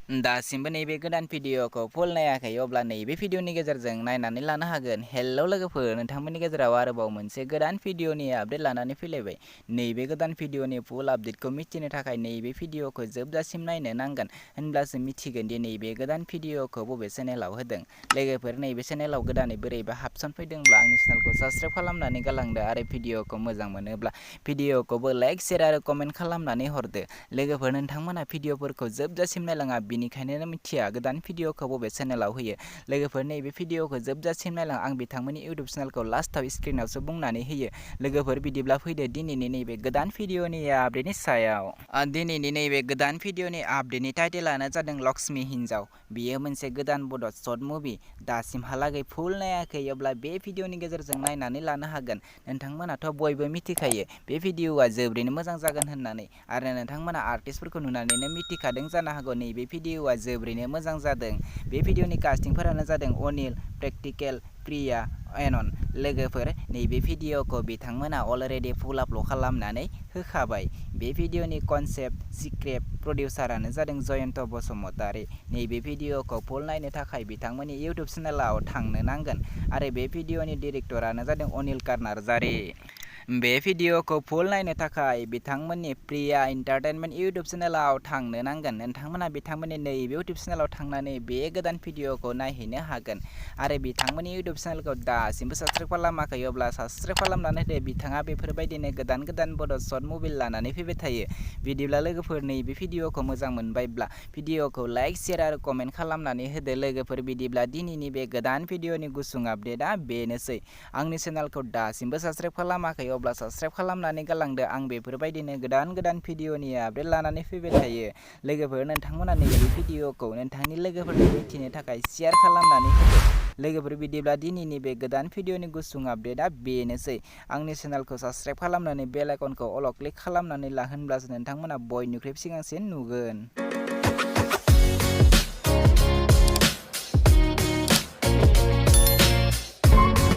दासिमबो नैबे गोदान भिडिअखौ फुल नायाखै अब्ला नैबे भिडिअनि गेजेरजों नायनानै लानो हागोन। हेलौ लोगोफोर, नोंथांमोननि गेजेराव आरोबाव मोनसे गोदान भिडिअनि आपडेट लानानै फैलायबाय। नैबे गोदान भिडिअनि फुल आपडेटखौ मिथिनो थाखाय नैबे भिडिअखौ जोबजासिम नायनो नांगोन, होनब्लासो मिथिगोन दि नैबे गोदान भिडिअखौ बबे चेनेलाव होदों। लोगोफोर, नैबे चेनेलाव गोदानै बोरैबा हाबसन फैदोंब्ला आंनि चेनेलखौ साबस्क्राइब खालामनानै गालांदो आरो भिडिअखौ मोजां मोनोब्ला भिडिअखौबो लाइक, शेयार आरो कमेन्ट खालामनानै हरदो। लोगोफोर, नोंथांमोना भिडिअफोरखौ जोबजासिम नायलाङा, बिनिखायनो मिथिया गोदान भिडिअखौ बबे चेनेलाव होयो। लोगोफोर, नैबे भिडिअखौ जोबजासिम नायलां, आं बिथांमोननि इउटुब चेनेलखौ लास्टआव स्क्रिनावसो बुंनानै होयो। लोगोफोर, बिदिब्ला फैदो दिनैनि नैबे गोदान भिडिअनि आपडेटनि सायाव। दिनैनि नैबे गोदान भिडिअनि आपडेटनि टाइटेलानो जादों लक्ष्मी हिन्जाव। बेयो मोनसे गोदान बड' शर्ट मुभि। दासिमहालागै फुल नायाखै अब्ला बे भिडिअनि गेजेरजों नायनानै लानो हागोन। नोंथांमोनाथ' बयबो मिथिखायो बे भिडिअआ जोबोरैनो मोजां जागोन होननानै, आरो नोंथांमोना आर्टिस्टफोरखौ नुनानैनो मिथिखादों जानो हागौ नैबे भिडिअआ जोबोरैनो मोजां जादों। बे भिडिअनि कास्टिंफोरानो जादों अनिल, प्रेक्टिकेल, प्रिया, एनन। लोगोफोर, नैबे भिडिअखौ बिथांमोना अलरेडि फुल आपल'ड खालामनानै होखाबाय। बे भिडिअनि कनसेप्ट, स्क्रिप्ट, प्रडिउसारानो जादों जयन्त बसुमतारी। नैबे भिडिअखौ फुल नायनो थाखाय बिथांमोननि इउटुब चेनेलाव थांनो नांगोन, आरो बे भिडिअनि डिरेक्टरानो जादों अनिल नार्जारी। बे भिडिअखौ फुल नायनो थाखाय बिथांमोननि प्रिया एन्टारटेनमेन्ट इउटुब चेनेलाव थांनो नांगोन। नोंथांमोना बिथांमोननि नैबे इउटुब चेनेलाव थांनानै बे गोदान भिडिअखौ नायहैनो हागोन, आरो बिथांमोननि इउटुब चेनेलखौ दासिमबो साबस्क्राइब खालामाखै अब्ला साबस्क्राइब खालामनानै होदो। बिथाङा बेफोरबायदिनो गोदान गोदान बड' शर्ट मुभि लानानै फैबाय थायो। बिदिब्ला लोगोफोर, नैबे भिडिअखौ मोजां मोनबायब्ला भिडिअखौ लाइक, शेयार आरो कमेन्ट खालामनानै होदो। लोगोफोर, बिदिब्ला दिनैनि बे गोदान भिडिअनि गुसुं आपडेटआ बेनोसै। आंनि चेनेलखौ दासिमबो साबस्क्राइब खालामाखै अब्ला साबस्क्राइब खालामनानै गालांदो। आं बेफोरबायदिनो गोदान गोदान भिडिअनि आपडेट लानानै फैबाय थायो। लोगोफोर, नोंथांमोना नैबे भिडिअखौ नोंथांनि लोगोफोरनो मिथिनो थाखाय शेयार खालामनानै होदो। लोगोफोर, बिदिब्ला दिनैनि बे गोदान भिडिअनि गुसुं आपडेटआ बेनोसै। आंनि चेनेलखौ साबस्क्राइब खालामनानै बेल आइकनखौ अल क्लिक खालामनानै ला, होनब्लासो नोंथांमोना बयनिख्रुइ सिगांसिन नुगोन।